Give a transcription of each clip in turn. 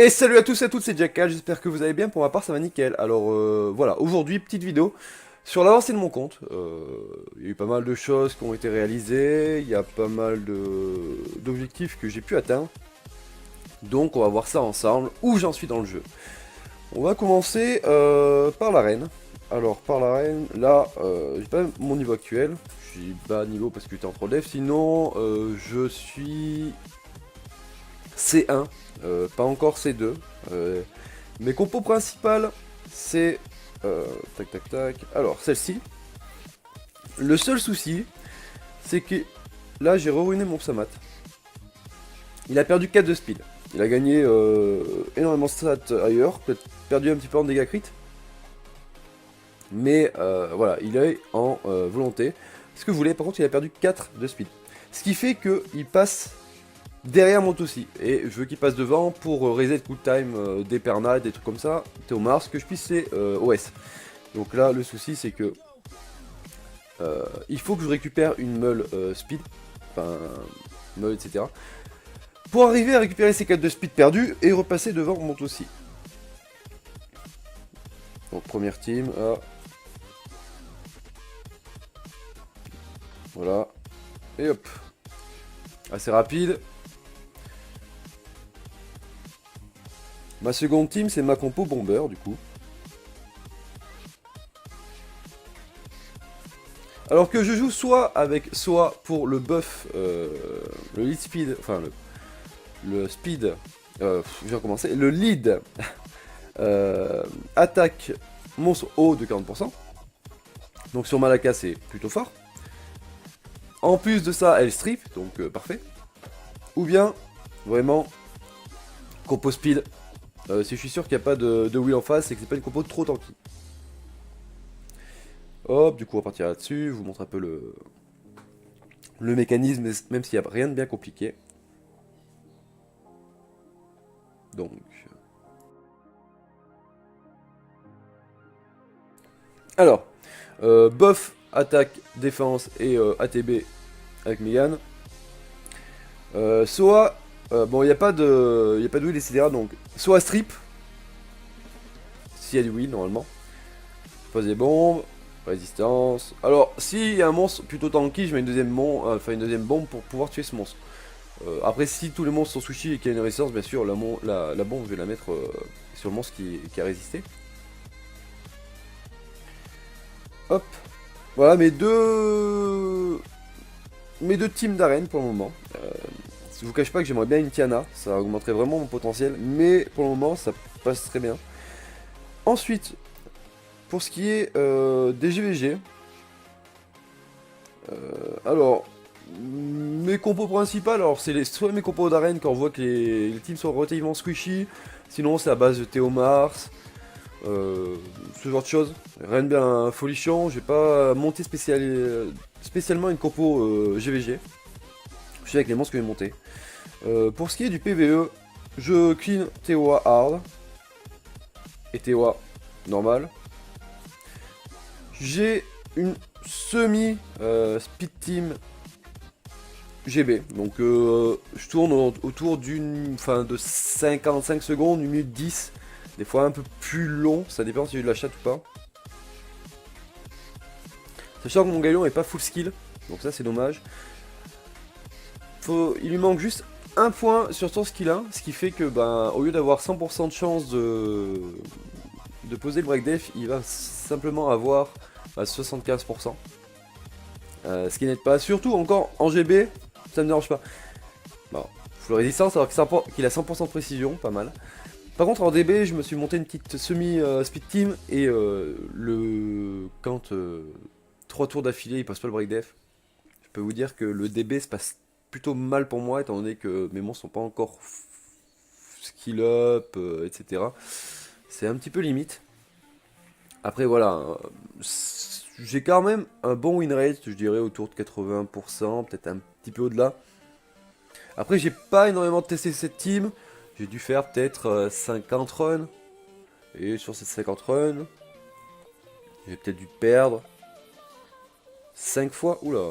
Et salut à tous et à toutes, c'est Jackal, j'espère que vous allez bien, pour ma part ça va nickel. Alors voilà, aujourd'hui petite vidéo sur l'avancée de mon compte. Il y a eu pas mal de choses qui ont été réalisées, il y a pas mal d'objectifs que j'ai pu atteindre. Donc on va voir ça ensemble, où j'en suis dans le jeu. On va commencer par l'arène. Alors par l'arène, là j'ai pas mon niveau actuel, j'ai bas niveau parce que j'étais en pro dev, sinon je suis C1, pas encore C2. Mes compos principales, c'est... tac tac tac. Alors, celle-ci. Le seul souci, c'est que là, j'ai ruiné mon Psamat. Il a perdu 4 de speed. Il a gagné énormément de stats ailleurs, peut-être perdu un petit peu en dégâts crit. Mais voilà, il est en volonté. Ce que vous voulez, par contre, il a perdu 4 de speed. Ce qui fait qu'il passe derrière mon Tossi. Et je veux qu'il passe devant pour reset coup de time des Perna, des trucs comme ça. Théomars, que je puisse c'est OS. Donc là, le souci, c'est que il faut que je récupère une meule speed. Enfin, meule, etc. Pour arriver à récupérer ces 4 de speed perdus et repasser devant mon Tossi. Donc première team, ah. Voilà. Et hop. Assez rapide. Ma seconde team, c'est ma compo bomber, du coup. Alors que je joue soit pour le buff, le lead speed, enfin le speed, je vais recommencer, le lead attaque monstre haut de 40%. Donc sur Malaka c'est plutôt fort. En plus de ça elle strip, donc parfait. Ou bien vraiment compo speed, si je suis sûr qu'il n'y a pas de wheel en face et que c'est pas une compo trop tanky. Hop, du coup on va partir là-dessus, je vous montre un peu le mécanisme, même s'il n'y a rien de bien compliqué. Donc... Alors, buff, attaque, défense et ATB avec Megan. Soa, bon il n'y a pas de wheel etc. Donc Soa strip, s'il y a du wheel normalement. Pose des bombes, résistance. Alors s'il y a un monstre plutôt tanky, je mets une deuxième bombe pour pouvoir tuer ce monstre. Après si tous les monstres sont sushi et qu'il y a une résistance, bien sûr la bombe je vais la mettre sur le monstre qui a résisté. Hop. Voilà mes deux teams d'arène pour le moment. Je vous cache pas que j'aimerais bien une Tiana, ça augmenterait vraiment mon potentiel, mais pour le moment ça passe très bien. Ensuite, pour ce qui est des GVG, alors mes compos principales, alors c'est soit mes compos d'arène quand on voit que les teams sont relativement squishy, sinon c'est à base de Théomars, ce genre de choses. Rien de bien folichon, j'ai pas monté spécialement une compo GVG. Je sais avec les monstres que j'ai monté. Pour ce qui est du PVE, je clean TOA hard et TOA normal. J'ai une semi speed team GB, donc je tourne autour de 55 secondes, 1 minute 10, des fois un peu plus long, ça dépend si j'ai eu de la chatte ou pas. Sachant que mon galion est pas full skill, donc ça c'est dommage. Il lui manque juste un point sur son skill 1, ce qui fait que au lieu d'avoir 100% de chance de poser le break def, il va simplement avoir 75%. Ce qui n'aide pas, surtout encore en GB, ça ne me dérange pas. Bon, full résistance alors qu'il a 100% de précision, pas mal. Par contre en DB, je me suis monté une petite semi-speed team et quand 3 tours d'affilée il passe pas le break def, je peux vous dire que le DB se passe plutôt mal pour moi étant donné que mes monstres sont pas encore skill up, etc. C'est un petit peu limite. Après voilà, j'ai quand même un bon win rate, je dirais autour de 80%, peut-être un petit peu au-delà. Après j'ai pas énormément testé cette team, j'ai dû faire peut-être 50 runs. Et sur ces 50 runs, j'ai peut-être dû perdre 5 fois. Oula.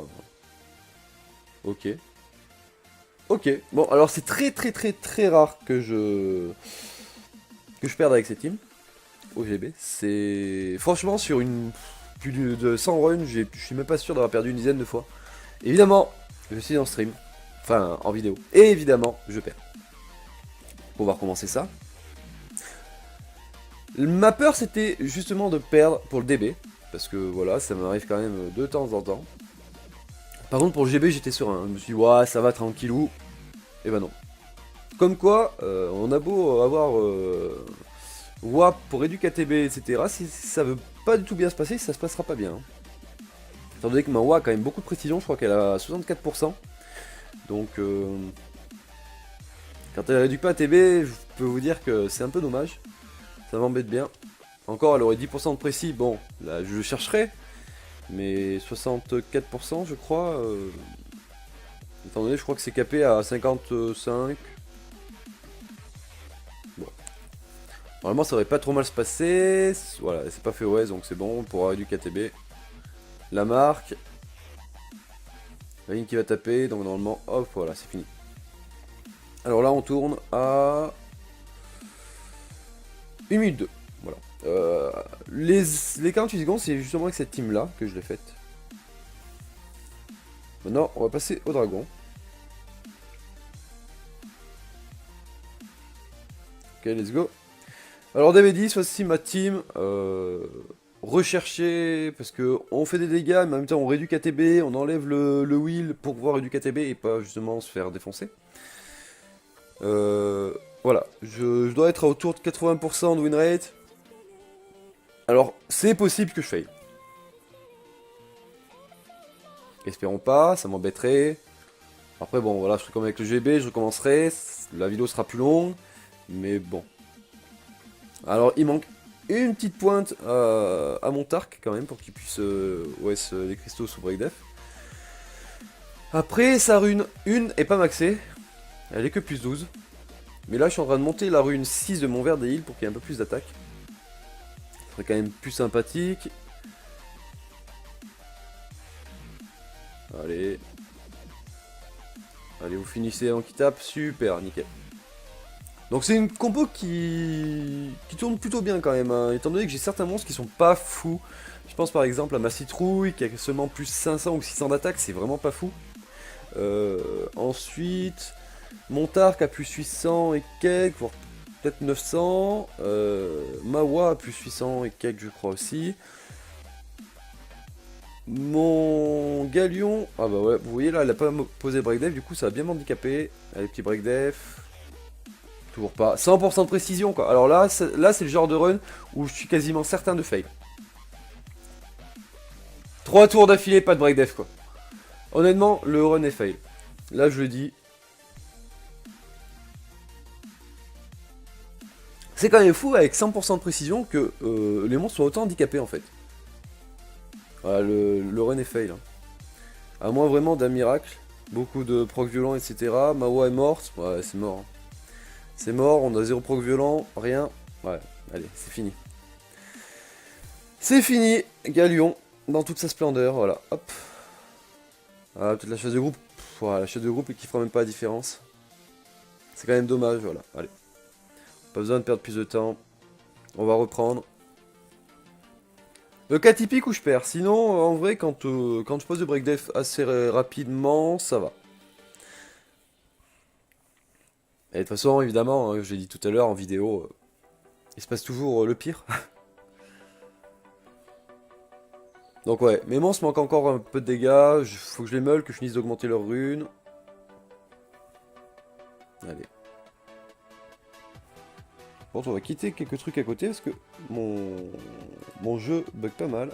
Ok. Ok. Bon, alors c'est très rare que je que je perde avec cette team au GB. C'est franchement sur une plus de 100 runs, je suis même pas sûr d'avoir perdu une dizaine de fois. Évidemment, je suis en stream, enfin en vidéo, et évidemment, je perds. On va recommencer ça. Ma peur, c'était justement de perdre pour le DB, parce que voilà, ça m'arrive quand même de temps en temps. Par contre, pour le GB, j'étais serein. Je me suis dit, ouais, ça va tranquillou. Et ben non. Comme quoi, on a beau avoir WAP pour EduKTB, etc. Si ça veut pas du tout bien se passer, ça se passera pas bien. Étant donné que ma WA a quand même beaucoup de précision, je crois qu'elle a 64%. Donc, quand elle réduit pas à TB, je peux vous dire que c'est un peu dommage. Ça m'embête bien. Encore, elle aurait 10% de précis. Bon, là, je le chercherai. Mais 64%, je crois. Étant donné, je crois que c'est capé à 55. Bon. Normalement, ça aurait pas trop mal se passer. Voilà, c'est pas fait OS, donc c'est bon. On pourra du KTB. La marque. La ligne qui va taper. Donc normalement, hop, voilà, c'est fini. Alors là, on tourne à 1 minute 2. Voilà. Les 48 secondes, c'est justement avec cette team là que je l'ai faite. Maintenant, on va passer au dragon. Ok, let's go. Alors DB10, voici ma team. Rechercher, parce que on fait des dégâts, mais en même temps on réduit KTB, on enlève le wheel pour pouvoir réduire KTB et pas justement se faire défoncer. Voilà, je dois être autour de 80% de win rate. Alors, c'est possible que je faille. Espérons pas, ça m'embêterait. Après, bon, voilà, je ferai comme avec le GB, je recommencerai. La vidéo sera plus longue, mais bon. Alors, il manque une petite pointe à mon Tark, quand même, pour qu'il puisse OS les cristaux sous breakdef. Après, sa rune 1 est pas maxée. Elle est que plus 12. Mais là, je suis en train de monter la rune 6 de mon verre des heals pour qu'il y ait un peu plus d'attaque. Ce serait quand même plus sympathique. Allez. Allez, vous finissez avant qu'il tape. Super, nickel. Donc c'est une compo qui tourne plutôt bien quand même, hein, étant donné que j'ai certains monstres qui sont pas fous. Je pense par exemple à ma citrouille qui a seulement plus 500 ou 600 d'attaque, c'est vraiment pas fou. Ensuite, mon Tark a plus 800 et quelques, voire peut-être 900. Mawa a plus 800 et quelques je crois aussi. Mon Galion, ah bah ouais, vous voyez là, elle a pas posé breakdef, du coup ça va bien m'handicaper. Allez, petit breakdef. Toujours pas. 100% de précision quoi. Alors là, c'est le genre de run où je suis quasiment certain de fail. 3 tours d'affilée, pas de breakdef quoi. Honnêtement, le run est fail. Là, je le dis. C'est quand même fou avec 100% de précision que les monstres soient autant handicapés en fait. Voilà, le run est fail. Hein. À moins vraiment d'un miracle. Beaucoup de proc violents, etc. Mawa est morte. Ouais, c'est mort. Hein. C'est mort, on a 0 proc violent, rien. Ouais, allez, c'est fini. C'est fini, Galion, dans toute sa splendeur, voilà, hop. Ah, peut-être la chasse de groupe. Voilà, la chasse de groupe qui fera même pas la différence. C'est quand même dommage, voilà, allez. Pas besoin de perdre plus de temps. On va reprendre. Le cas typique où je perds, sinon, en vrai, quand je pose le breakdef assez rapidement, ça va. Et de toute façon, évidemment, je l'ai dit tout à l'heure en vidéo, il se passe toujours le pire. Donc ouais, mes monstres manquent encore un peu de dégâts, faut que je les meule, que je finisse d'augmenter leur rune. Allez. Bon, on va quitter quelques trucs à côté parce que mon jeu bug pas mal.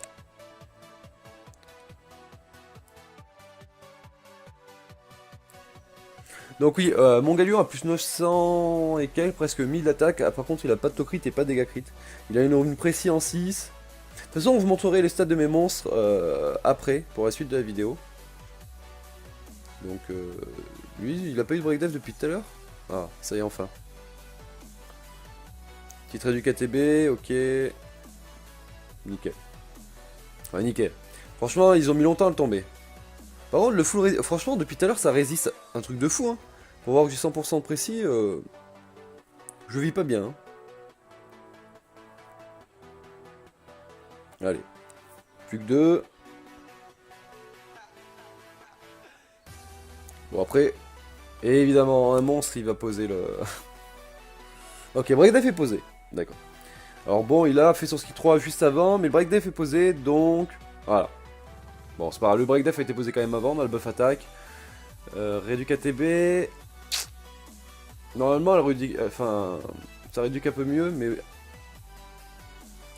Donc oui, mon Galion a plus 900 et quelques, presque 1000 d'attaque. Ah, par contre, il a pas de crit et pas de dégâts crit. Il a une précis en 6. De toute façon, je vous montrerai les stats de mes monstres après, pour la suite de la vidéo. Donc, lui, il a pas eu de breakdef depuis tout à l'heure. Ah, ça y est, enfin. Titre du KTB, ok. Nickel. Ouais, nickel. Franchement, ils ont mis longtemps à le tomber. Par contre, le full franchement, depuis tout à l'heure, ça résiste. Un truc de fou, hein. Pour voir que j'ai 100% de précis, je vis pas bien. Hein. Allez. Plus que 2. Bon après, évidemment, un monstre il va poser le... Ok, Breakdef est posé. D'accord. Alors bon, il a fait son ski 3 juste avant, mais le Breakdef est posé, donc... Voilà. Bon, c'est pas grave, le Breakdef a été posé quand même avant, on a le buff attaque. Réduc ATB... Normalement, elle réduc... Enfin... Ça réduit un peu mieux, mais...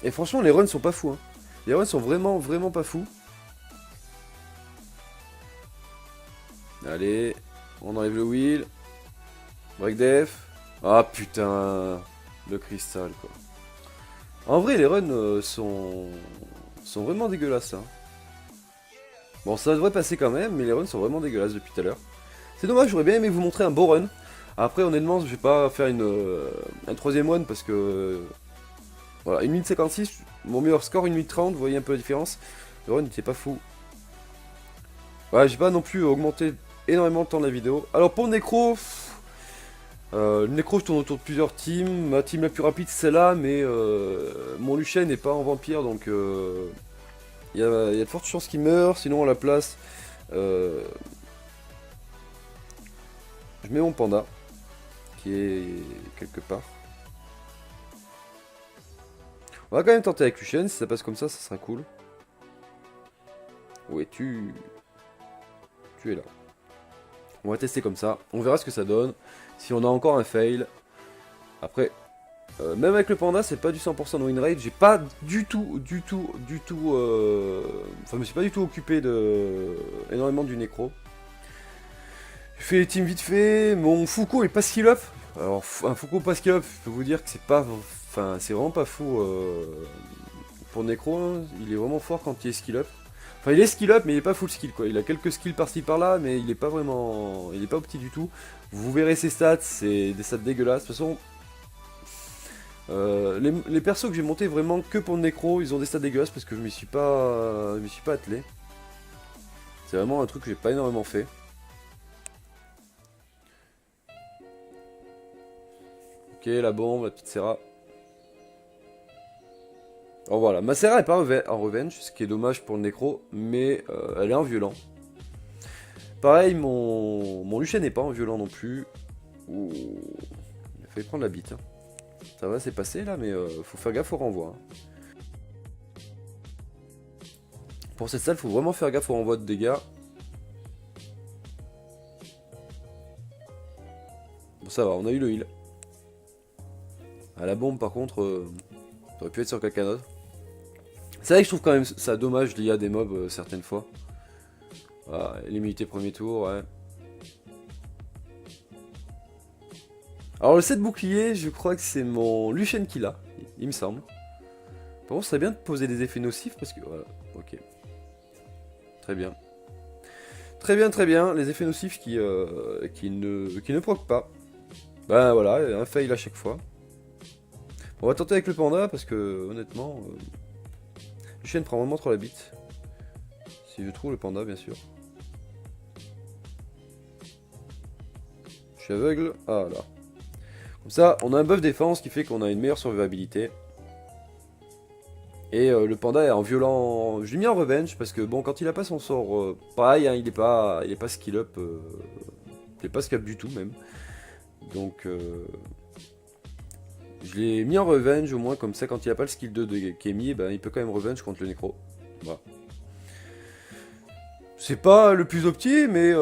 Et franchement, les runs sont pas fous, hein. Les runs sont vraiment, vraiment pas fous. Allez, on enlève le wheel. Breakdef. Ah putain, le cristal quoi. En vrai, les runs sont vraiment dégueulasses. Hein. Bon, ça devrait passer quand même, mais les runs sont vraiment dégueulasses depuis tout à l'heure. C'est dommage, j'aurais bien aimé vous montrer un beau run. Après, honnêtement, je vais pas faire un troisième one parce que... Voilà, 1 minute 56, mon meilleur score 1 minute 30, vous voyez un peu la différence. Le run n'était pas fou. Ouais, j'ai pas non plus augmenté énormément le temps de la vidéo. Alors pour le nécro, le nécro je tourne autour de plusieurs teams. Ma team la plus rapide c'est celle-là, mais mon Lucien n'est pas en vampire, donc il y a de fortes chances qu'il meure. Sinon à la place, je mets mon panda, qui est quelque part. On va quand même tenter avec Lucien, si ça passe comme ça sera cool. Où es-tu? Tu es là. On va tester comme ça, on verra ce que ça donne. Si on a encore un fail. Après, même avec le panda, c'est pas du 100% de win rate. J'ai pas du tout, enfin, je me suis pas du tout occupé énormément du nécro. J'ai fait les teams vite fait. Mon Foucault est pas skill up. Alors, un Foucault pas skill up, je peux vous dire que c'est pas, enfin, c'est vraiment pas fou pour nécro. Hein. Il est vraiment fort quand il est skill up. Enfin, il est skill up, mais il est pas full skill quoi. Il a quelques skills par-ci par-là, mais il est pas vraiment. Il est pas opti du tout. Vous verrez ses stats, c'est des stats dégueulasses. De toute façon, les persos que j'ai montés vraiment que pour le nécro, ils ont des stats dégueulasses parce que je m'y suis pas attelé. C'est vraiment un truc que j'ai pas énormément fait. Ok, la bombe, la petite Serra. Alors voilà, ma Serra est pas en revenge, ce qui est dommage pour le nécro, mais elle est en violent. Pareil, mon Lucien n'est pas en violent non plus. Ouh, il a failli prendre la bite. Hein. Ça va, c'est passé là, mais faut faire gaffe au renvoi. Hein. Pour cette salle, faut vraiment faire gaffe au renvoi de dégâts. Bon, ça va, on a eu le heal. À la bombe, par contre, ça aurait pu être sur quelqu'un d'autre. C'est vrai que je trouve quand même ça dommage l'IA des mobs certaines fois. Voilà, l'immunité premier tour, ouais. Alors le set bouclier, je crois que c'est mon Lucien qui l'a, il me semble. Par contre, ce serait bien de poser des effets nocifs parce que... Voilà, ok. Très bien. Très bien, très bien. Les effets nocifs qui ne proc pas. Ben voilà, un fail à chaque fois. On va tenter avec le panda parce que, honnêtement... Lucien prend vraiment trop la bite. Si je trouve le panda, bien sûr. Je suis aveugle. Ah là. Comme ça, on a un buff défense qui fait qu'on a une meilleure survivabilité. Et le panda est en violent. Je l'ai mis en revenge parce que bon, quand il a pas son sort, pareil, hein, il est pas skill up, il est pas skill up du tout même. Donc je l'ai mis en revenge au moins comme ça, quand il a pas le skill 2 de Kemi, ben, il peut quand même revenge contre le nécro. Voilà. C'est pas le plus opti, mais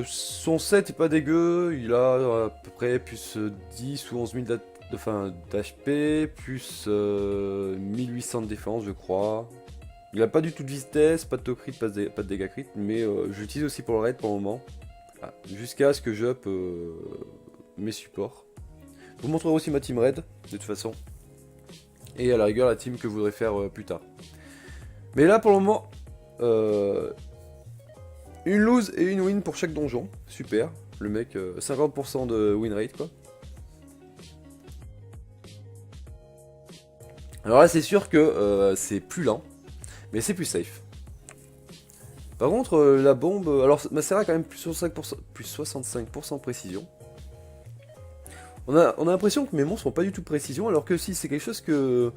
son set est pas dégueu. Il a à peu près plus 10 ou 11 000 d'HP, plus 1800 de défense, je crois. Il a pas du tout de vitesse, pas de taux crit, pas de dégâts crit, mais je l'utilise aussi pour le raid pour le moment. Ah, jusqu'à ce que je up mes supports. Je vous montrerai aussi ma team raid, de toute façon. Et à la rigueur, la team que je voudrais faire plus tard. Mais là, pour le moment, une lose et une win pour chaque donjon. Super. Le mec, 50% de win rate, quoi. Alors là, c'est sûr que c'est plus lent, mais c'est plus safe. Par contre, la bombe... Alors, ma Serra a quand même plus 65% de précision. On a l'impression que mes monstres n'ont pas du tout de précision, alors que si, c'est quelque chose que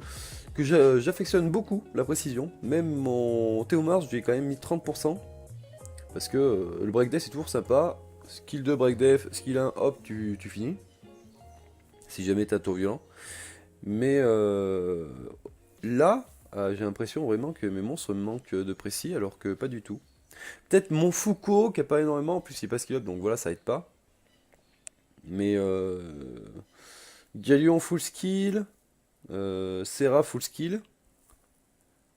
j'affectionne beaucoup, la précision. Même mon Théomars, je lui ai quand même mis 30%, parce que le breakdef c'est toujours sympa. Skill 2 breakdef, skill 1, hop, tu finis. Si jamais t'as tour violent. Mais là, j'ai l'impression vraiment que mes monstres manquent de précis, alors que pas du tout. Peut-être mon Foucault, qui a pas énormément, en plus il est pas skill up, donc voilà, ça aide pas. Mais Galion full skill, Serra full skill,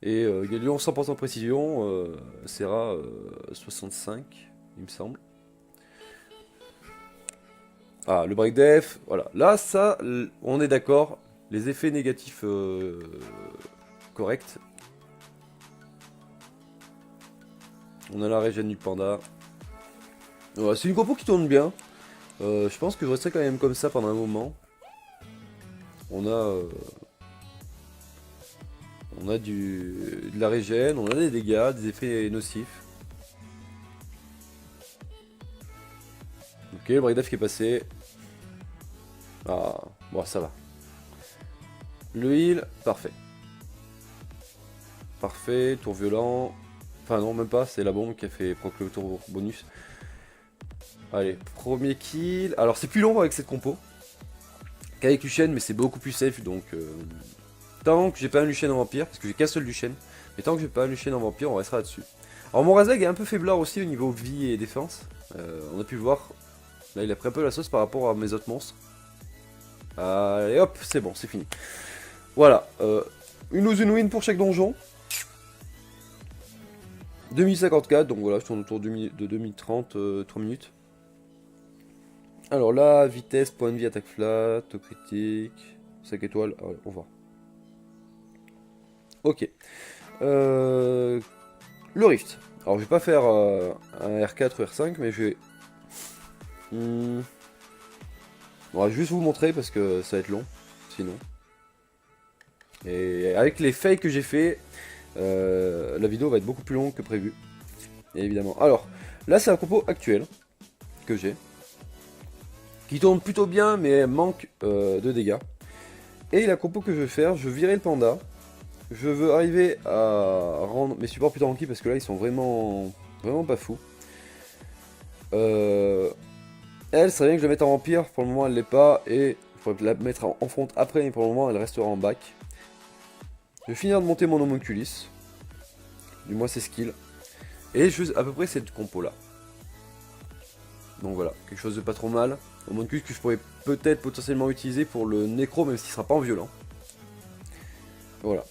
et Galion 100% précision, Serra 65, il me semble. Ah, le break def, voilà. Là, ça, on est d'accord, les effets négatifs corrects. On a la régène du panda. Ouais, c'est une compo qui tourne bien. Je pense que je resterai quand même comme ça pendant un moment. On a de la régène, on a des dégâts, des effets nocifs. Ok, le break def qui est passé. Ah, bon, ça va. Le heal, parfait. Parfait, tour violent. Enfin non, même pas, c'est la bombe qui a fait proc le tour bonus. Allez, premier kill. Alors c'est plus long avec cette compo qu'avec Lucienne, mais c'est beaucoup plus safe, donc tant que j'ai pas un Lucienne en vampire, parce que j'ai qu'un seul Lucienne, mais tant que j'ai pas un Lucienne en vampire, on restera là-dessus. Alors mon Razag est un peu faiblard aussi au niveau vie et défense. On a pu le voir, là il a pris un peu la sauce par rapport à mes autres monstres. Allez hop, c'est bon, c'est fini. Voilà, une lose, une win pour chaque donjon. 2054, donc voilà, je tourne autour de 2030, 3 minutes. Alors là, vitesse, point de vie, attaque flat, critique, 5 étoiles, on va. Ok. Le Rift. Alors je vais pas faire un R4 ou R5, mais je vais... On va juste vous montrer parce que ça va être long, sinon. Et avec les fails que j'ai fait, la vidéo va être beaucoup plus longue que prévu. Évidemment. Alors, là c'est un compo actuel que j'ai. Qui tourne plutôt bien, mais manque de dégâts. Et la compo que je vais faire, je vais virer le panda. Je veux arriver à rendre mes supports plus tanky parce que là ils sont vraiment pas fous. Elle, ça serait bien que je la mette en vampire, pour le moment elle l'est pas, et il faudrait la mettre en front après, mais pour le moment elle restera en back. Je vais finir de monter mon homunculus, du moins ses skills, et je fais à peu près cette compo là. Donc voilà, quelque chose de pas trop mal. Homunculus que je pourrais peut-être potentiellement utiliser pour le nécro, même s'il sera pas en violent. Voilà.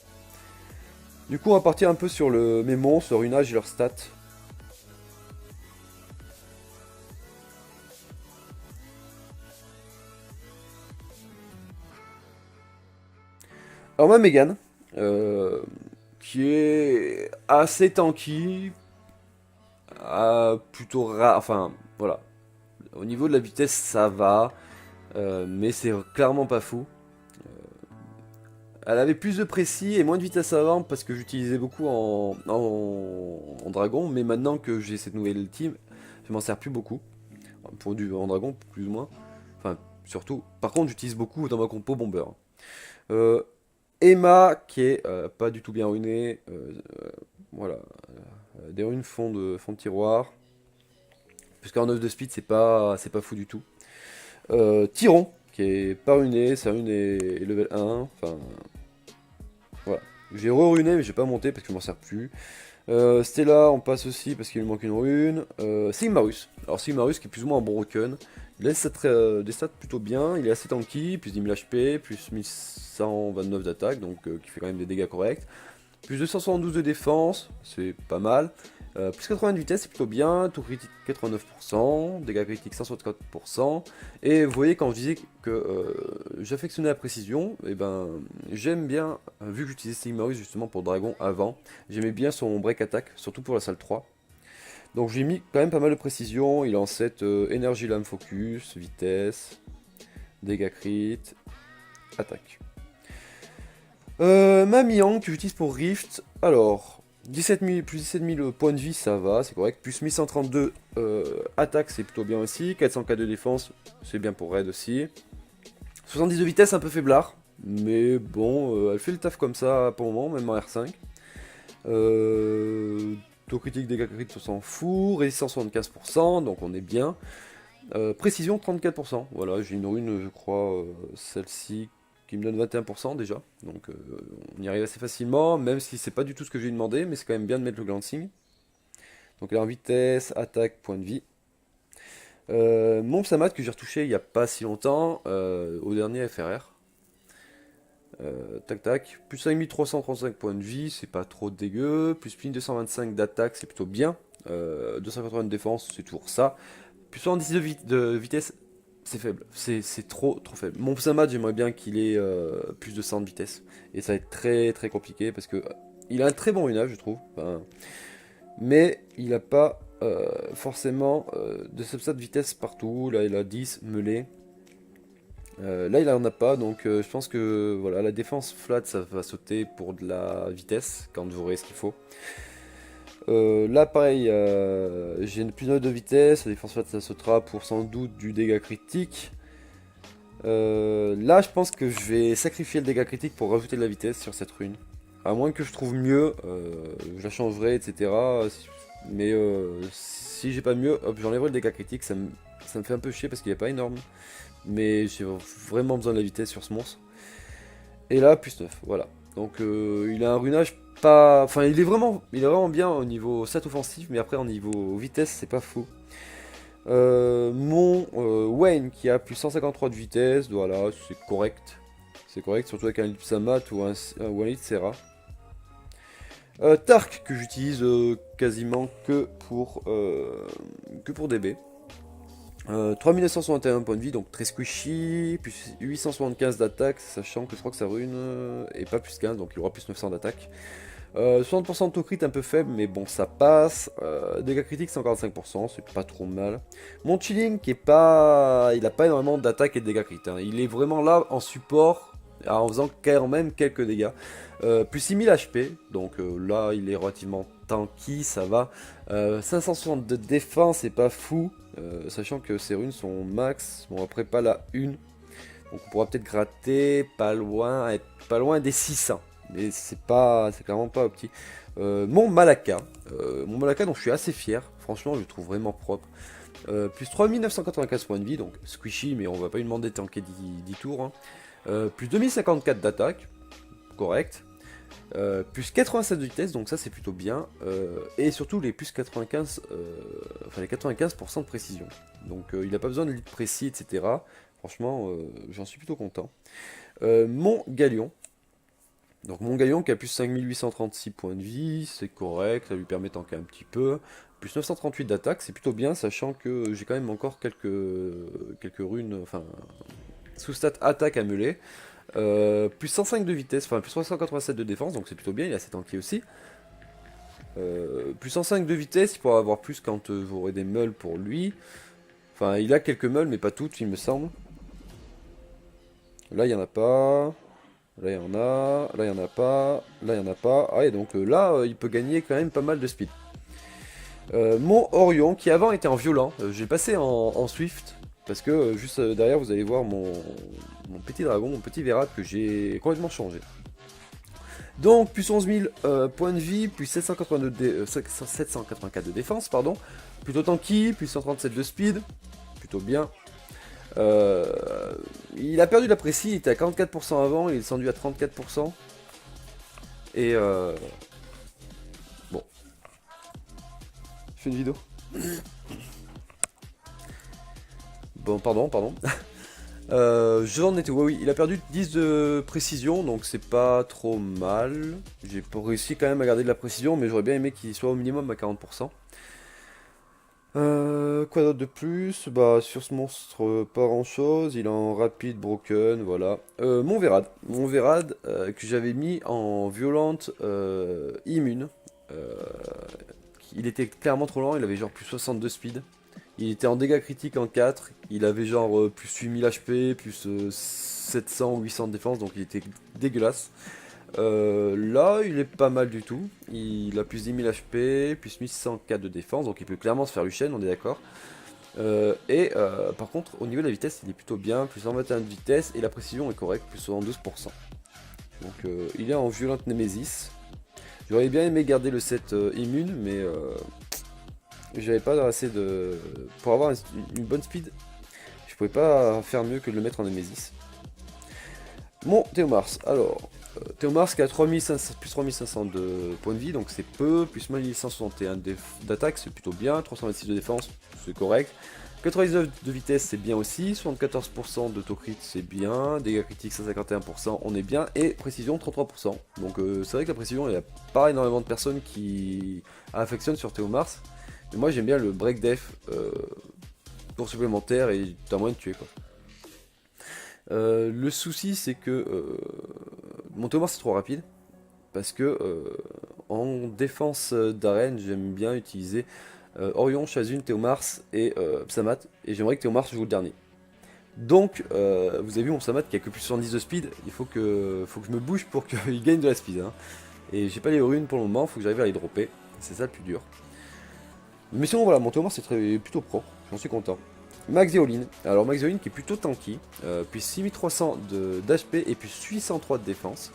Du coup on va partir un peu sur mes monstres, leur runage et leurs stats. Alors ma Mégane, qui est assez tanky, plutôt rare, enfin voilà, au niveau de la vitesse ça va, mais c'est clairement pas fou. Elle avait plus de précis et moins de vitesse avant parce que j'utilisais beaucoup en dragon, mais maintenant que j'ai cette nouvelle team, je m'en sers plus beaucoup, en dragon plus ou moins, enfin surtout, par contre j'utilise beaucoup dans ma compo bomber. Emma qui est pas du tout bien ruinée, voilà, des runes fond de tiroir, puisqu'en 9 de speed c'est pas fou du tout. Tyron qui est pas ruiné, sa rune est level 1, enfin voilà. J'ai re-runé mais j'ai pas monté parce que je m'en sers plus. Stella on passe aussi parce qu'il lui manque une rune. Sigmarus, alors Sigmarus qui est plus ou moins un bon Roken. Il a des stats plutôt bien, il est assez tanky, plus 10 000 HP, plus 1129 d'attaque, donc qui fait quand même des dégâts corrects. Plus 272 de défense, c'est pas mal. Plus 80 de vitesse, c'est plutôt bien. Tour critique 89%, dégâts critiques 164%. Et vous voyez, quand je disais que j'affectionnais la précision, et ben j'aime bien, vu que j'utilisais Sigmarus justement pour Dragon avant, j'aimais bien son break attack, surtout pour la salle 3. Donc j'ai mis quand même pas mal de précision. Il est en 7 énergie, lame, focus, vitesse, dégâts crit, attaque. Mamiang que j'utilise pour Rift. Alors, 17 000, plus 17 000 points de vie, ça va, c'est correct. Plus 1132 attaque, c'est plutôt bien aussi. 400k de défense, c'est bien pour raid aussi. 70 de vitesse, un peu faiblard. Mais bon, elle fait le taf comme ça pour le moment, même en R5. Taux critique, dégâts critiques, on s'en fout. Résistance 75%, donc on est bien. Précision 34%. Voilà, j'ai une rune, je crois, celle-ci, qui me donne 21% déjà. Donc on y arrive assez facilement, même si c'est pas du tout ce que j'ai demandé, mais c'est quand même bien de mettre le glancing. Donc là en vitesse, attaque, point de vie. Mon Psamat que j'ai retouché il n'y a pas si longtemps, au dernier FRR. Tac tac, plus 5335 points de vie, c'est pas trop dégueu. Plus 1225 d'attaque, c'est plutôt bien. 280 de défense, c'est toujours ça. Plus 70 de vitesse, c'est faible. C'est trop faible. Mon Psamat, j'aimerais bien qu'il ait plus de 100 de vitesse. Et ça va être très compliqué parce que il a un très bon runage, je trouve. Enfin, mais il n'a pas forcément de substat de vitesse partout. Là, il a 10, melee. Là, il en a pas, donc je pense que voilà, la défense flat, ça va sauter pour de la vitesse quand vous aurez ce qu'il faut. Là, pareil, j'ai une plus 9 de vitesse, la défense flat, ça sautera pour sans doute du dégât critique. Là, je pense que je vais sacrifier le dégât critique pour rajouter de la vitesse sur cette rune. À moins que je trouve mieux, je la changerai, etc. Mais si j'ai pas mieux, hop, j'enlèverai le dégât critique, ça me fait un peu chier parce qu'il est pas énorme. Mais j'ai vraiment besoin de la vitesse sur ce monstre. Et là, plus 9, voilà. Donc il a un runage pas... Enfin, il est vraiment bien au niveau stat offensif, mais après au niveau vitesse, c'est pas fou. Mon Wayne qui a plus 153 de vitesse, voilà, c'est correct. C'est correct, surtout avec un Lipsamat ou un Litsera. Tark que j'utilise quasiment que pour DB. 3961 points de vie, donc très squishy, plus 875 d'attaque, sachant que je crois que sa rune est pas plus 15, donc il aura plus 900 d'attaque. 60% de taux crit un peu faible, mais bon, ça passe. Dégâts critiques 145%, c'est pas trop mal. Mon Chilling qui est pas... Il a pas énormément d'attaque et de dégâts critiques, hein. Il est vraiment là en support, en faisant quand même quelques dégâts. Plus 6000 HP, donc là il est relativement tanky, ça va. 560 de défense, c'est pas fou, sachant que ses runes sont max, bon après pas la 1, donc on pourra peut-être gratter pas loin des 600, mais c'est clairement pas opti. Mon Malaka dont je suis assez fier, franchement je le trouve vraiment propre. Plus 3995 points de vie, donc squishy, mais on va pas lui demander de tanker 10 tours. Hein. Plus 2054 d'attaque, correct. Plus 87 de vitesse, donc ça c'est plutôt bien. Et surtout les plus 95, enfin les 95% de précision. Donc il n'a pas besoin de lead précis, etc. Franchement, j'en suis plutôt content. Mon Galion. Donc mon Galion qui a plus 5836 points de vie, c'est correct, ça lui permet de tanker un petit peu. Plus 938 d'attaque, c'est plutôt bien, sachant que j'ai quand même encore quelques runes, enfin, sous-stat attaque à meuler. Plus 105 de vitesse, enfin plus 387 de défense, donc c'est plutôt bien, il a 7 tanky aussi. Plus 105 de vitesse, il pourra avoir plus quand vous aurez des meules pour lui. Enfin, il a quelques meules, mais pas toutes, il me semble. Là, il n'y en a pas. Là, il y en a. Là, il n'y en a pas. Là, il n'y en a pas. Ah, et donc là, il peut gagner quand même pas mal de speed. Mon Orion, qui avant était en violent, j'ai passé en Swift. Parce que juste derrière, vous allez voir mon petit dragon, mon petit Verad que j'ai complètement changé. Donc, plus 11 000 points de vie, plus 784 de défense, pardon. Plutôt tanky, plus 137 de speed, plutôt bien. Il a perdu la précis, il était à 44% avant, il est descendu à 34%. Et bon, je fais une vidéo. Bon, pardon. Je en étais, oui, il a perdu 10 de précision, donc c'est pas trop mal. J'ai pas réussi quand même à garder de la précision, mais j'aurais bien aimé qu'il soit au minimum à 40%. Quoi d'autre de plus? Bah, sur ce monstre, pas grand chose. Il est en rapide, broken, voilà. Mon Verad que j'avais mis en violente immune. Il était clairement trop lent, il avait genre plus 62 speed. Il était en dégâts critiques en 4, il avait genre plus 8000 HP, plus 700 ou 800 de défense, donc il était dégueulasse. Là, il est pas mal du tout. Il a plus 10 000 HP, plus 1104 de défense, donc il peut clairement se faire Luchen, on est d'accord. Par contre, au niveau de la vitesse, il est plutôt bien, plus 121 de vitesse, et la précision est correcte, plus 72%. Donc il est en violente Nemesis. J'aurais bien aimé garder le set immune, mais j'avais pas assez de... Pour avoir une bonne speed, je pouvais pas faire mieux que de le mettre en Nemesis. Mon Théomars, alors, Théomars qui a 3500, plus 3500 de points de vie, donc c'est peu, plus 1161 d'attaque, c'est plutôt bien, 326 de défense, c'est correct. 99 de vitesse, c'est bien aussi, 74% d'autocrit, c'est bien, dégâts critiques 151%, on est bien, et précision 33%. Donc c'est vrai que la précision, il n'y a pas énormément de personnes qui affectionnent sur Théomars, mais moi j'aime bien le break def pour supplémentaire et t'as moyen de tuer quoi. Le souci c'est que mon Théomars c'est trop rapide, parce que en défense d'arène, j'aime bien utiliser Orion, Chazune, Théomars et Psamat, et j'aimerais que Théomars joue le dernier. Donc, vous avez vu mon Psamat qui a que plus 70 de speed, il faut que je me bouge pour qu'il gagne de la speed. Hein. Et j'ai pas les runes pour le moment, il faut que j'arrive à les dropper, c'est ça le plus dur. Mais sinon, voilà, mon Théomars c'est plutôt propre, j'en suis content. Max Eoline, alors Max Eoline qui est plutôt tanky, puis 6300 d'HP et puis 803 de défense.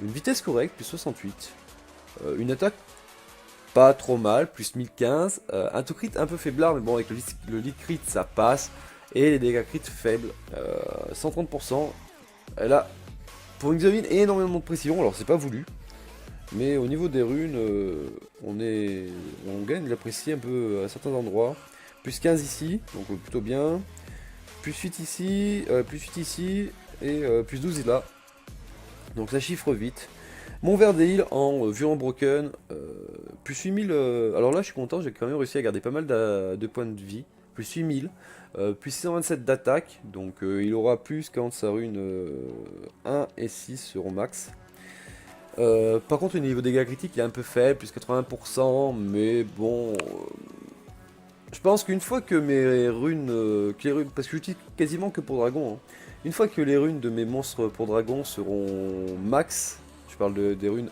Une vitesse correcte, plus 68. Une attaque pas trop mal, plus 1015. Un tout crit un peu faiblard, mais bon, avec le lead crit ça passe. Et les dégâts crit faibles, 130%. Elle a, pour une Xavine, énormément de précision, alors c'est pas voulu. Mais au niveau des runes, on gagne de l'apprécier un peu à certains endroits. Plus 15 ici, donc plutôt bien. Plus 8 ici, et plus 12 là. Donc ça chiffre vite. Mon Verdale en violent broken, plus 8000, alors là je suis content, j'ai quand même réussi à garder pas mal de points de vie, plus 8000, plus 627 d'attaque, donc il aura plus quand sa rune 1 et 6 seront max. Par contre au niveau dégâts critiques il est un peu faible, plus 80%, mais bon... je pense qu'une fois que mes runes, parce que j'utilise quasiment que pour dragon, hein, une fois que les runes de mes monstres pour dragon seront max, je parle des runes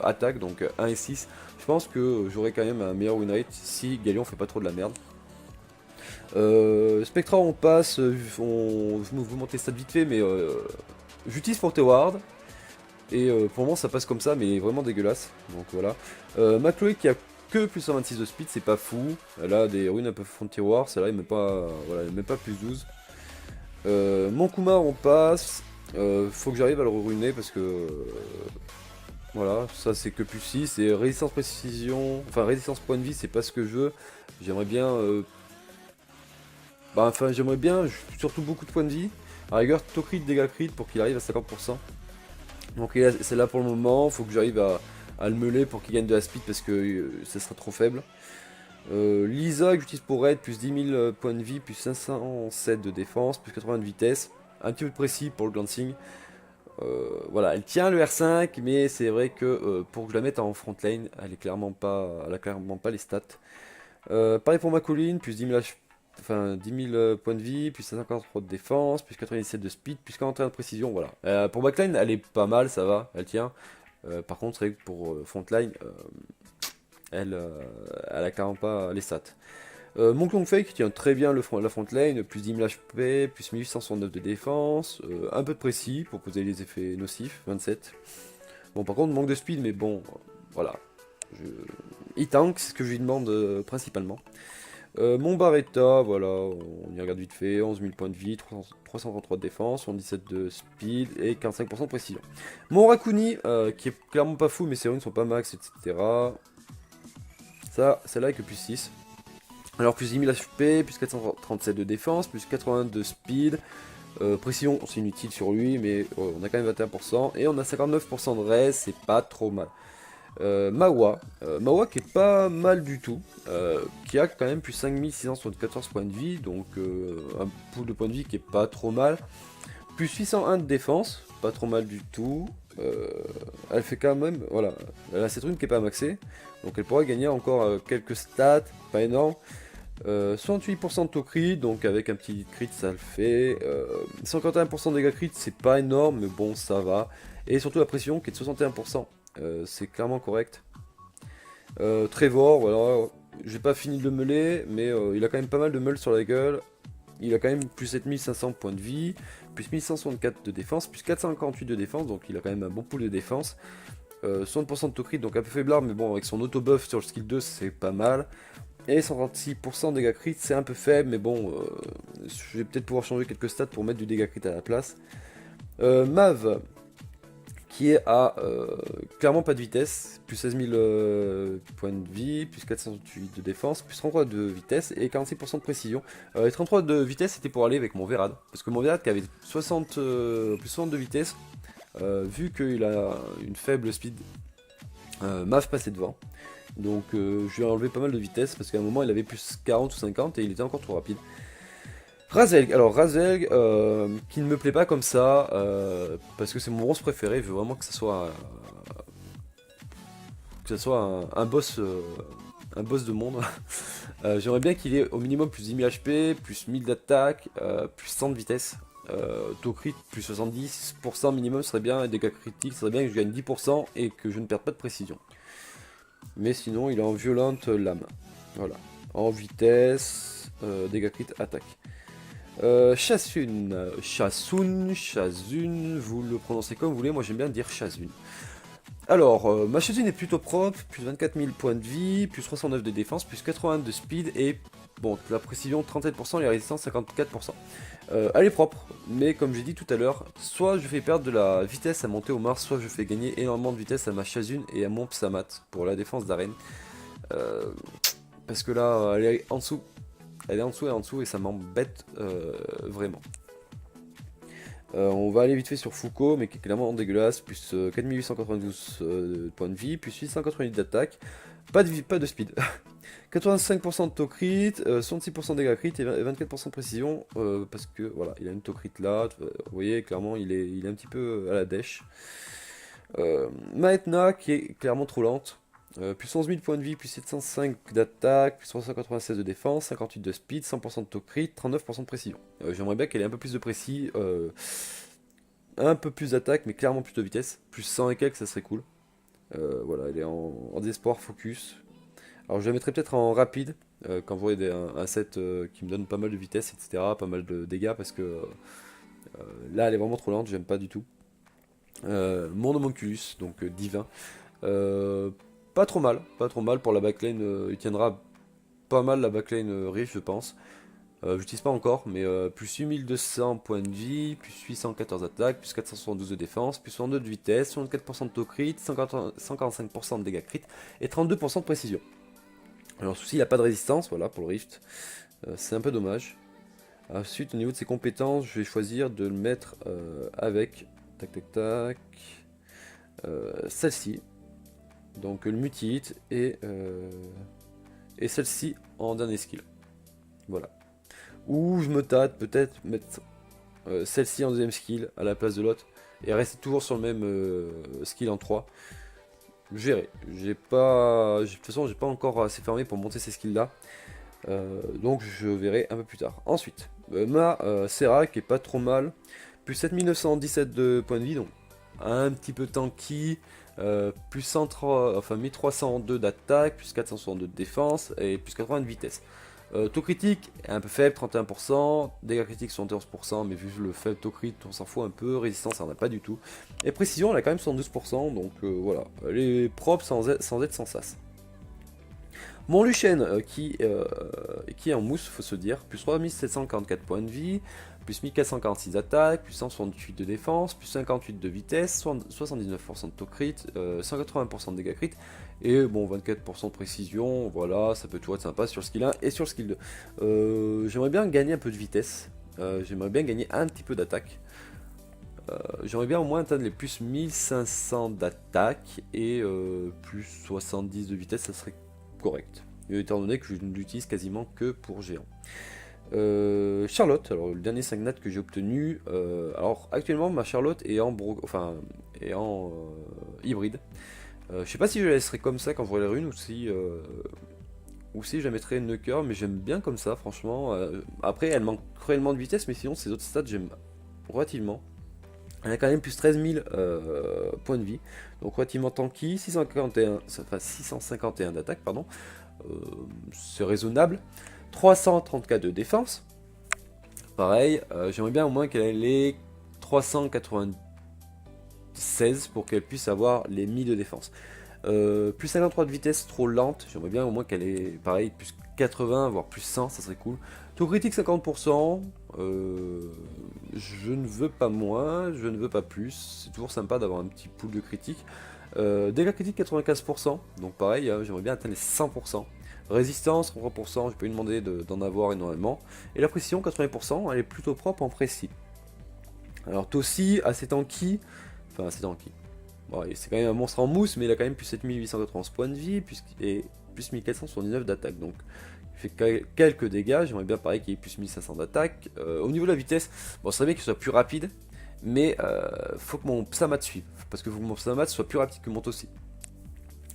attaque, donc 1 et 6, je pense que j'aurai quand même un meilleur win rate si Galion fait pas trop de la merde. Spectra on passe, je vous montre les stats vite fait, mais j'utilise Forte Ward, et pour le moment ça passe comme ça, mais vraiment dégueulasse, donc voilà. Macloé qui a que plus 126 de speed, c'est pas fou. Elle a des runes un peu Frontier War, celle-là il met pas, voilà, il met pas plus 12. Mon Kuma on passe, faut que j'arrive à le ruiner parce que voilà, ça c'est que plus 6, et résistance précision, enfin résistance point de vie c'est pas ce que je veux. J'aimerais bien, j'aimerais bien surtout beaucoup de points de vie. À la rigueur, taux crit, dégâts crit pour qu'il arrive à 50%. Donc c'est là pour le moment, faut que j'arrive à le meuler pour qu'il gagne de la speed parce que ça sera trop faible. Lisa que j'utilise pour raid, plus 10 000 points de vie, plus 507 de défense, plus 80 de vitesse. Un petit peu précis pour le glancing. Voilà, elle tient le R5, mais c'est vrai que pour que je la mette en front lane, elle a clairement pas les stats. Pareil pour ma colline, plus 10 000, enfin, 10 000 points de vie, plus 543 de défense, plus 97 de speed, plus 41 de précision, voilà. Pour backline, elle est pas mal, ça va, elle tient. Par contre, c'est vrai que pour frontline, elle a clairement pas les stats. Mon clone fake tient très bien la front lane, plus 10 000 HP, plus 1869 de défense, un peu de précis pour poser les effets nocifs, 27. Bon par contre manque de speed mais bon, voilà. Il tank, c'est ce que je lui demande principalement. Mon Barretta, voilà, on y regarde vite fait, 11 000 points de vie, 333 de défense, 77 de speed et 45% de précision. Mon Rakuni, qui est clairement pas fou mais ses runes sont pas max, etc. Ça, celle-là est que plus 6. Alors plus 10 000 HP, plus 437 de défense, plus 80 de speed. Précision, c'est inutile sur lui, mais on a quand même 21%. Et on a 59% de res, c'est pas trop mal. Mawa qui est pas mal du tout, qui a quand même plus 5674 points de vie, donc un pool de points de vie qui est pas trop mal. Plus 801 de défense, pas trop mal du tout. Elle fait quand même, voilà, elle a cette rune qui est pas maxée, donc elle pourra gagner encore quelques stats, pas énorme. 68% de taux crit, donc avec un petit crit ça le fait. 51% de dégâts crit, c'est pas énorme, mais bon ça va. Et surtout la pression qui est de 61%, c'est clairement correct. Trevor, voilà, j'ai pas fini de le meuler, mais il a quand même pas mal de meule sur la gueule. Il a quand même plus 7500 points de vie, plus 1164 de défense, plus 448 de défense, donc il a quand même un bon pool de défense. 60% de taux crit, donc un peu faiblard, mais bon, avec son auto-buff sur le skill 2, c'est pas mal. Et 136% de dégâts crit, c'est un peu faible, mais bon, je vais peut-être pouvoir changer quelques stats pour mettre du dégâts crit à la place. Mav, qui est à clairement pas de vitesse, plus 16 000 points de vie, plus 408 de défense, plus 33 de vitesse et 46% de précision. Les 33 de vitesse c'était pour aller avec mon Verad, parce que mon Verad qui avait 60, plus 60 de vitesse, vu qu'il a une faible speed, Mav passait devant. Donc je lui ai enlevé pas mal de vitesse, parce qu'à un moment il avait plus 40 ou 50 et il était encore trop rapide. Razelg, alors Razelg, qui ne me plaît pas comme ça, parce que c'est mon bronze préféré, je veux vraiment que ça soit un boss, un boss de monde. J'aimerais bien qu'il ait au minimum plus 10 000 HP, plus 1000 d'attaque, plus 100 de vitesse, taux crit plus 70% minimum serait bien, et dégâts critiques serait bien que je gagne 10% et que je ne perde pas de précision. Mais sinon il est en violente lame, voilà, en vitesse, dégâts crit, attaque. Chassun, Chazun, vous le prononcez comme vous voulez, moi j'aime bien dire Chazun. Alors, ma Chazun est plutôt propre, plus 24 000 points de vie, plus 309 de défense, plus 80 de speed et, bon, la précision 37% et la résistance 54%. Elle est propre, mais comme j'ai dit tout à l'heure, soit je fais perdre de la vitesse à monter au Mars, soit je fais gagner énormément de vitesse à ma Chazun et à mon Psamat pour la défense d'arène. Parce que là, elle est en dessous. Elle est en dessous et ça m'embête vraiment. On va aller vite fait sur Foucault, mais qui est clairement dégueulasse, plus 4892 points de vie, plus 888 d'attaque, pas de speed. 85% de taux crit, 66% de dégâts crit et 24% de précision, parce que voilà, il a une taux crit là, vous voyez clairement il est un petit peu à la dèche. Maetna qui est clairement trop lente. Plus 11 000 points de vie, plus 705 d'attaque, plus 396 de défense, 58 de speed, 100% de taux crit, 39% de précision. J'aimerais bien qu'elle ait un peu plus de précis, un peu plus d'attaque, mais clairement plus de vitesse. Plus 100 et quelques, ça serait cool. Voilà, elle est en désespoir focus. Alors je la mettrai peut-être en rapide, quand vous voyez un set qui me donne pas mal de vitesse, etc., pas mal de dégâts, parce que là elle est vraiment trop lente, j'aime pas du tout. Mon homunculus, donc divin. Pas trop mal pour la backlane, il tiendra pas mal la backlane riche je pense. J'utilise pas encore, mais plus 8200 points de vie, plus 814 d'attaque, plus 472 de défense, plus 62 de vitesse, 64% de taux crit, 145% de dégâts crit et 32% de précision. Alors souci, il n'a pas de résistance, voilà pour le Rift, c'est un peu dommage. Ensuite au niveau de ses compétences, je vais choisir de le mettre avec, tac tac tac, celle-ci. Donc le multi-hit et celle-ci en dernier skill. Voilà. Ou je me tâte peut-être mettre celle-ci en deuxième skill à la place de l'autre et rester toujours sur le même skill en 3. Je verrai. De toute façon, j'ai pas encore assez fermé pour monter ces skills là. Donc je verrai un peu plus tard. Ensuite, ma Serra qui est pas trop mal. Plus 7917 de points de vie, donc un petit peu tanky. Plus 103, enfin 1302 d'attaque, plus 462 de défense et plus 80 de vitesse. Taux critique est un peu faible, 31%, dégâts critiques 71%, mais vu le faible taux crit, on s'en fout un peu, résistance on n'a pas du tout. Et précision elle a quand même 72%, donc voilà, elle est propre sans être sans sas. Mon Luchen qui est en mousse, faut se dire, plus 3744 points de vie, plus 1446 d'attaque, plus 168 de défense, plus 58 de vitesse, 79% de taux crit, 180% de dégâts crit, et bon 24% de précision, voilà, ça peut toujours être sympa sur le skill 1 et sur le skill 2. J'aimerais bien gagner un peu de vitesse, j'aimerais bien gagner un petit peu d'attaque. J'aimerais bien au moins atteindre les plus 1500 d'attaque et plus 70 de vitesse, ça serait correct, étant donné que je ne l'utilise quasiment que pour géant. Charlotte, alors le dernier 5 nat que j'ai obtenu, alors actuellement ma Charlotte est en hybride. Je sais pas si je la laisserai comme ça quand je les runes ou si je la mettrai Nucker, mais j'aime bien comme ça franchement. Après elle manque cruellement de vitesse, mais sinon ces autres stats j'aime relativement. Elle a quand même plus 13 000 points de vie, donc relativement tanky, 651 d'attaque, pardon. c'est raisonnable. 334 de défense. Pareil, j'aimerais bien au moins qu'elle ait 396 pour qu'elle puisse avoir les 1000 de défense. Plus 53 de vitesse, trop lente. J'aimerais bien au moins qu'elle ait, pareil, plus 80, voire plus 100, ça serait cool. Taux critique 50%. Je ne veux pas moins, je ne veux pas plus. C'est toujours sympa d'avoir un petit pool de critique. Dégâts critiques 95%. Donc pareil, j'aimerais bien atteindre les 100%. Résistance 33%, je peux lui demander d'en avoir énormément. Et la précision 80%, elle est plutôt propre en précis. Alors Tossi, assez tanky. Enfin, assez tanky. Bon, c'est quand même un monstre en mousse, mais il a quand même plus 7891 points de vie et plus 1479 d'attaque. Donc il fait quelques dégâts. J'aimerais bien pareil qu'il ait plus 1500 d'attaque. Au niveau de la vitesse, bon, c'est vrai qu'il soit plus rapide, mais faut que mon Psamat suive. Parce que faut que mon Psamat soit plus rapide que mon Tossi.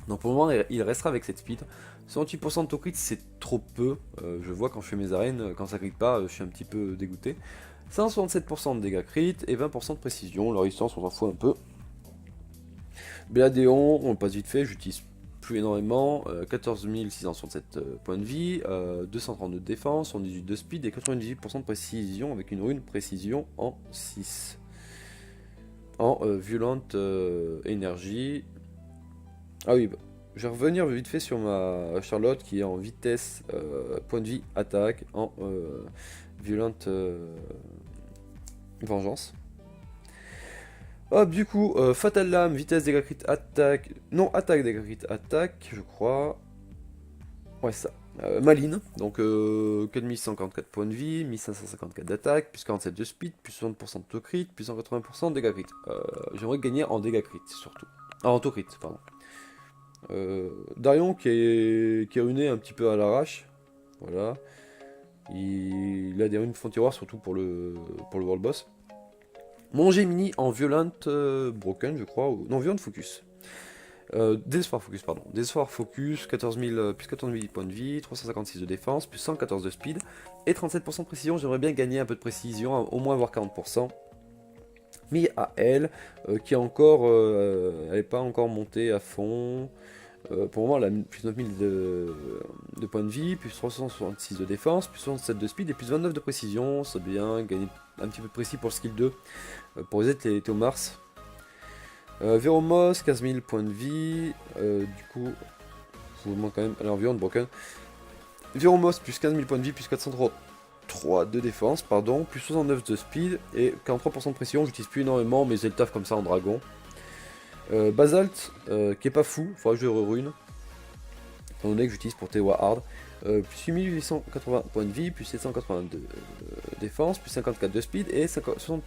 Donc pour le moment, il restera avec cette speed. 68% de taux crit, c'est trop peu. Je vois quand je fais mes arènes, quand ça crit pas, je suis un petit peu dégoûté. 167% de dégâts crit et 20% de précision. La résistance, on s'en fout un peu. Bladéon, on le passe vite fait, j'utilise plus énormément. 14 667 points de vie, 232 de défense, 118 de speed et 98% de précision avec une rune précision en 6. En violente énergie. Ah oui, bah, je vais revenir vite fait sur ma Charlotte qui est en vitesse, point de vie, attaque, en violente vengeance. Hop, du coup, Fatal Lame, vitesse, dégâts crit, attaque. Non, attaque, dégâts crit, attaque, je crois. Ouais, ça. Maline, donc 4144 points de vie, 1554 d'attaque, plus 47 de speed, plus 60% de taux crit, plus 180% de dégâts crit. J'aimerais gagner en dégâts crit surtout. Ah, en taux crit, pardon. Darion qui est runé un petit peu à l'arrache. Voilà. Il a des runes fond tiroir surtout pour le world boss. Mon Gemini en Violent Broken, je crois, ou non, Violent Focus. Désespoir Focus, pardon. Désespoir Focus, 14 000, plus 14 000 points de vie, 356 de défense, plus 114 de speed, et 37% de précision. J'aimerais bien gagner un peu de précision, au moins avoir 40%. Mais à elle, qui est encore, elle n'est pas encore montée à fond. Pour le moment, elle a plus 9000 de points de vie, plus 366 de défense, plus 67 de speed et plus 29 de précision. Ça veut bien gagner un petit peu de précis pour le skill 2, pour les Théomars. Véromos, 15 000 points de vie. Du coup, je vous demande quand même. Alors, Violent Broken. Véromos, plus 15 000 points de vie, plus 403 de défense, pardon, plus 69 de speed et 43% de précision. J'utilise plus énormément, mais j'ai le taf comme ça en dragon. Basalt, qui est pas fou, faudra que je le rerune. Étant donné que j'utilise pour Tewa Hard. Plus 8880 points de vie, plus 780 de défense, plus 54 de speed et 70%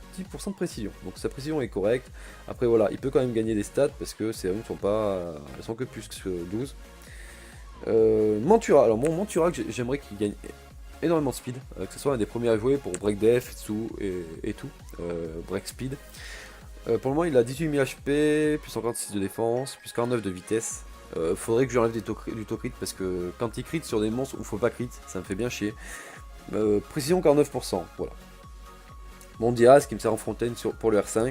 de précision. Donc sa précision est correcte. Après voilà, il peut quand même gagner des stats parce que ces runes sont pas. Elles sont que plus que 12. Mantura, alors mon Mantura, j'aimerais qu'il gagne énormément de speed, que ce soit un des premiers à jouer pour Break Def et tout, Break Speed. Pour le moment il a 18 000 HP, plus 56 de défense, plus 49 de vitesse. Faudrait que j'enlève du taux crit parce que quand il crit sur des monstres où faut pas crit, ça me fait bien chier. Précision 49%, voilà. Mon Diaz qui me sert en fontaine pour le R5.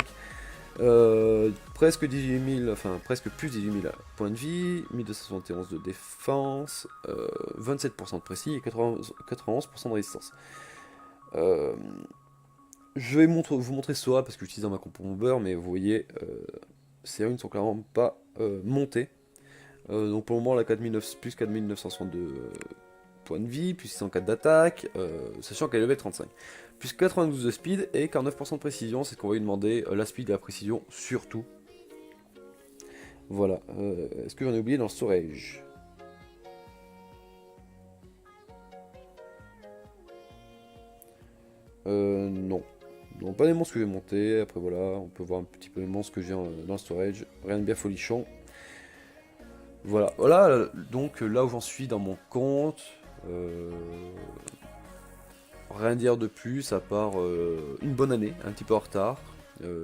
Presque 18 000, enfin presque plus 18 000 points de vie, 1271 de défense, 27% de précis et 91% de résistance. Je vais vous montrer Sora parce que j'utilise dans ma compo bomber, mais vous voyez, ces runes sont clairement pas montées. Donc pour le moment, la 4900, plus 4962 points de vie, plus 604 d'attaque, sachant qu'elle est level 35. Plus 92 de speed et 49% de précision, c'est ce qu'on va lui demander, la speed et la précision surtout. Voilà, est-ce que j'en ai oublié dans le storage? Non. Non, pas les monstres que j'ai montés, après voilà, on peut voir un petit peu les monstres que j'ai dans le storage, rien de bien folichon. Voilà, voilà donc là où j'en suis dans mon compte. Rien dire de plus à part une bonne année, un petit peu en retard,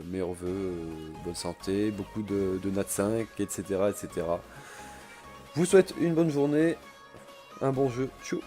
meilleurs vœux, bonne santé, beaucoup de Nat 5, etc., etc. Je vous souhaite une bonne journée, un bon jeu, tchou.